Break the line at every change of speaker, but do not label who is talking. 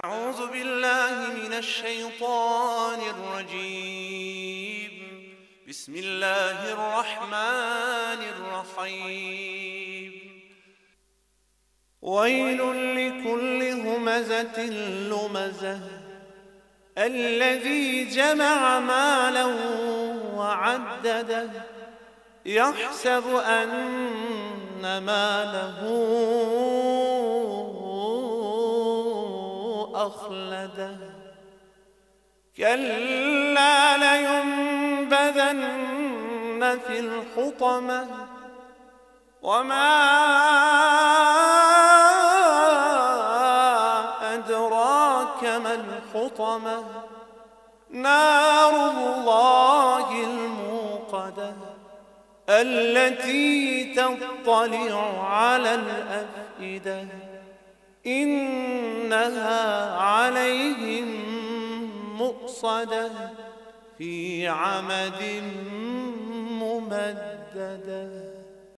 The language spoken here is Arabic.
أعوذ بالله من الشيطان الرجيم. بسم الله الرحمن الرحيم. ويل لكل همزة لمزة الذي جمع مالا وعدده يحسب أن ماله أخلده كلا لينبذن في الحطمة وما أدراك ما الحطمة نار الله الموقدة التي تطلع على الأفئدة إنها عليهم مؤصدة في عمد ممددة.